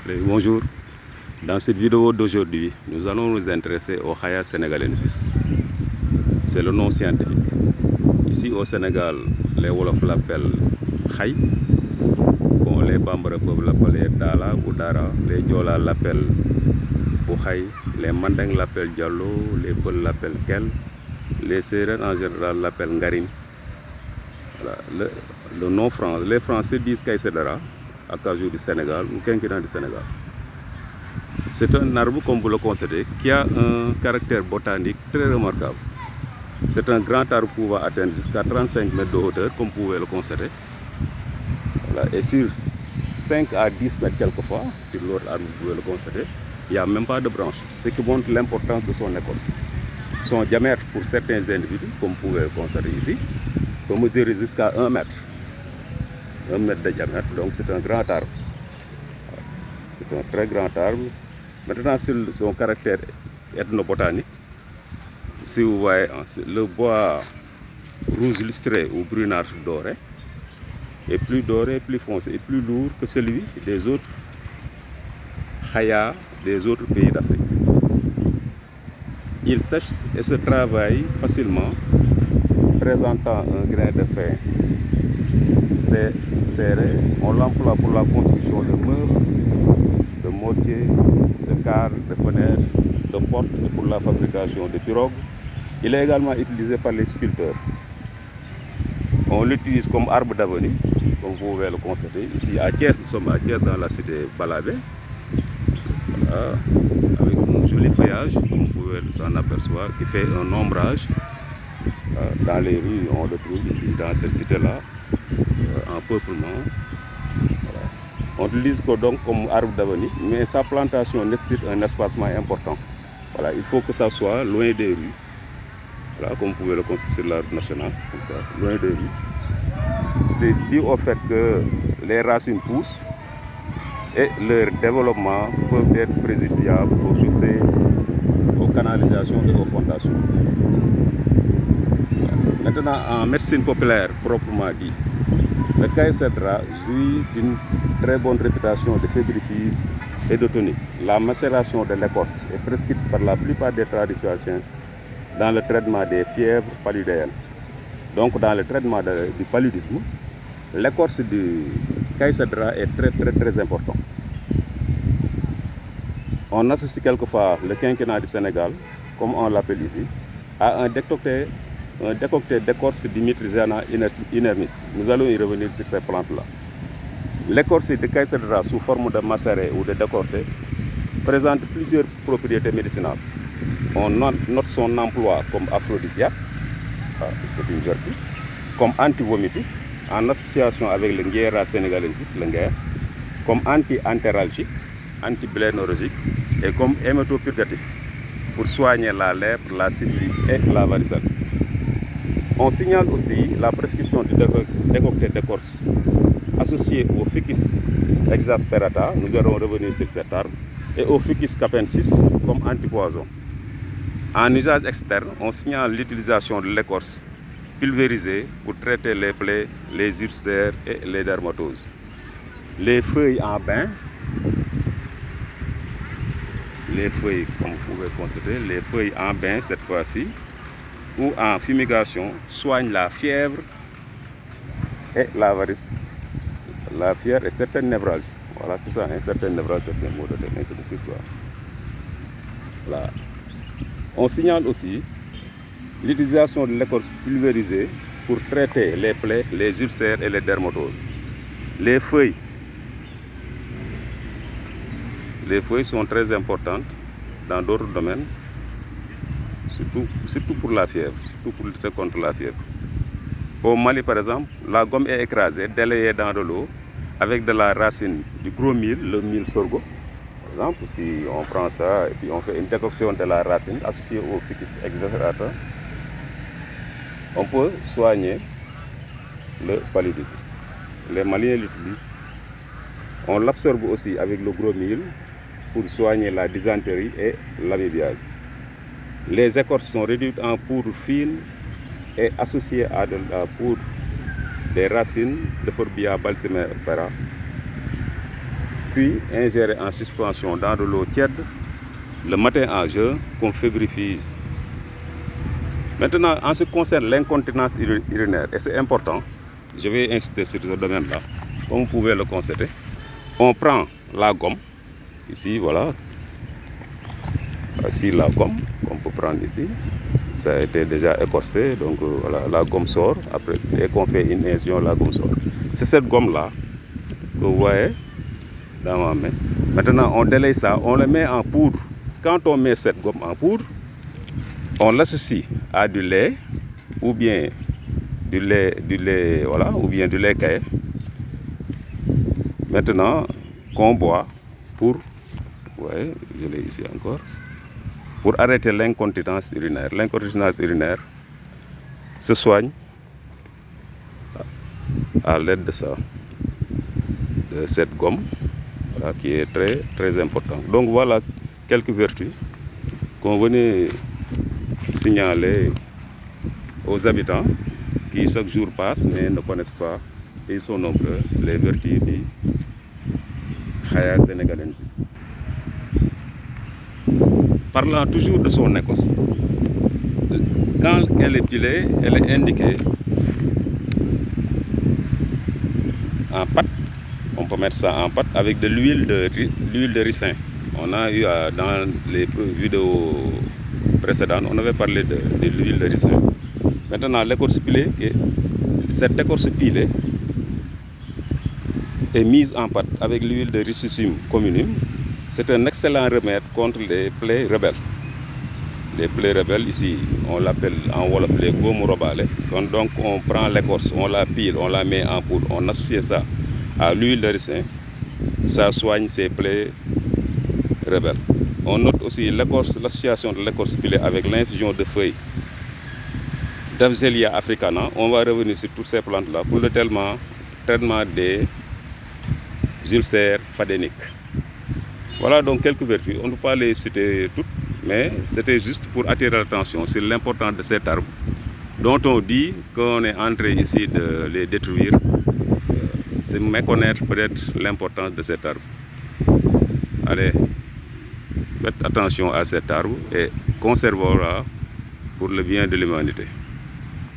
Bonjour, dans cette vidéo d'aujourd'hui, nous allons nous intéresser au Khaya sénégalensis. C'est le nom scientifique. Ici au Sénégal, les Wolofs l'appellent Khay. Bon, les Bambara peuvent l'appeler Dala ou Dara. Les Diola l'appellent Boukhay. Les Mandeng l'appellent Diallo. Les Peul l'appellent Kel. Les Sérères en général l'appellent Ngarin. Voilà. Le nom français. Les Français disent Kaïsedara, à Kajou du Sénégal ou Quinquina du Sénégal. C'est un arbre, comme vous le constatez, qui a un caractère botanique très remarquable. C'est un grand arbre pouvant atteindre jusqu'à 35 mètres de hauteur, comme vous pouvez le constater. Voilà. Et sur 5 à 10 mètres quelquefois, sur l'autre arbre, vous pouvez le constater, il n'y a même pas de branche, ce qui montre l'importance de son écorce. Son diamètre pour certains individus, comme vous pouvez le constater ici, peut mesurer jusqu'à 1 mètre. 1 mètre de diamètre, donc c'est un grand arbre. C'est un très grand arbre. Maintenant, sur son caractère ethnobotanique, si vous voyez le bois rouge lustré ou brunâtre doré est plus doré, plus foncé et plus lourd que celui des autres Khaya des autres pays d'Afrique. Il sèche et se travaille facilement, présentant un grain de fin serré. On l'emploie pour la construction de meubles, de mortiers, de carres, de fenêtres, de portes et pour la fabrication de pirogues. Il est également utilisé par les sculpteurs. On l'utilise comme arbre d'avenir, comme vous pouvez le constater. Ici à Thiès, nous sommes à Thiès dans la cité Balabé. Voilà, avec un joli feuillage, comme vous pouvez s'en apercevoir, qui fait un ombrage. Dans les rues, on le trouve ici, dans cette cité-là, en peuplement. Voilà. On l'utilise donc comme arbre d'avenir, mais sa plantation nécessite un espacement important. Voilà, il faut que ça soit loin des rues. Voilà, comme vous pouvez le constater sur l'arbre national, comme ça, loin des rues. C'est dû au fait que les racines poussent et leur développement peut être préjudiciable aux chaussées, aux canalisations et aux fondations. Maintenant, en médecine populaire proprement dit, le Caïcédra jouit d'une très bonne réputation de fébrifuge et de tonique. La macération de l'écorce est prescrite par la plupart des traditions dans le traitement des fièvres paludéennes. Donc, dans le traitement du paludisme, l'écorce du Caïcédra est très important. On associe quelquefois le quinquina du Sénégal, comme on l'appelle ici, à un décocté d'écorce du Mitrigena inermis. Nous allons y revenir sur ces plantes-là. L'écorce de Caïcédra sous forme de macéré ou de décorté présente plusieurs propriétés médicinales. On note son emploi comme aphrodisiaque, c'est une vertu, comme antivomitif, en association avec le Nguera sénégalensis, le Nguer, comme anti-entéralgique, anti-blénorrhésique et comme hématopurgatif, pour soigner la lèpre, la syphilis et la varicelle. On signale aussi la prescription du décoction d'écorce associé au Ficus exasperata, nous allons revenir sur cet arbre, et au Ficus capensis comme antipoison. En usage externe, on signale l'utilisation de l'écorce pulvérisée pour traiter les plaies, les ulcères et les dermatoses. Les feuilles en bain, les feuilles, comme vous pouvez constater, les feuilles en bain cette fois-ci, ou en fumigation, soignent la fièvre et la varice, la fièvre et certaines névralgies. Voilà, c'est ça, hein, certaines névralgies, certains maux de tête, ainsi de suite. Voilà. On signale aussi l'utilisation de l'écorce pulvérisée pour traiter les plaies, les ulcères et les dermatoses. Les feuilles sont très importantes dans d'autres domaines, surtout pour la fièvre, surtout pour lutter contre la fièvre. Au Mali, par exemple, la gomme est écrasée, délayée dans de l'eau, avec de la racine du gros mil, le mil sorgho. Par exemple, si on prend ça et puis on fait une décoction de la racine associée au Ficus exasperata, on peut soigner le paludisme. Les Maliens l'utilisent. On l'absorbe aussi avec le gros mil pour soigner la dysenterie et l'amibiase. Les écorces sont réduites en poudre fine et associées à de la poudre des racines de Forbia balsamifera puis ingéré en suspension dans de l'eau tiède, le matin en jeûne, qu'on fébrile. Maintenant, en ce qui concerne l'incontinence urinaire, et c'est important, je vais insister sur ce domaine-là, comme vous pouvez le constater. On prend la gomme, ici, voilà. Voici la gomme qu'on peut prendre ici. Ça a été déjà écorcé, donc voilà, la gomme sort. Après, dès qu'on fait une infusion, la gomme sort. C'est cette gomme-là que vous voyez dans ma main. Maintenant, on délaye ça, on le met en poudre. Quand on met cette gomme en poudre, on l'associe à du lait ou bien du lait, voilà, ou bien du lait caillé. Maintenant, qu'on boit pour, ouais, je l'ai ici encore, pour arrêter l'incontinence urinaire. L'incontinence urinaire se soigne à l'aide de ça, de cette gomme, voilà, qui est très très importante. Donc voilà quelques vertus qu'on venait signaler aux habitants qui chaque jour passent mais ne connaissent pas, et ils sont nombreux, les vertus du Khaya sénégalensis. Parlant toujours de son écosse, quand elle est pilée, elle est indiquée en pâte. On peut mettre ça en pâte avec de l'huile de ricin. On a eu dans les vidéos précédentes, on avait parlé de l'huile de ricin. Maintenant, l'écorce pilée, cette écorce pilée est mise en pâte avec l'huile de Ricinum communim. C'est un excellent remède contre les plaies rebelles. Les plaies rebelles, ici, on l'appelle en wolof les gomu robale. Donc on prend l'écorce, on la pile, on la met en poudre, on associe ça à l'huile de ricin, ça soigne ces plaies rebelles. On note aussi l'association de l'écorce pilée avec l'infusion de feuilles d'Aphelia africana. On va revenir sur toutes ces plantes-là pour le traitement des ulcères phadéniques. Voilà donc quelques vertus. On ne peut pas les citer toutes, mais c'était juste pour attirer l'attention sur l'importance de cet arbre, dont on dit qu'on est en train ici de les détruire. C'est méconnaître peut-être l'importance de cet arbre. Allez, faites attention à cet arbre et conservez-la pour le bien de l'humanité.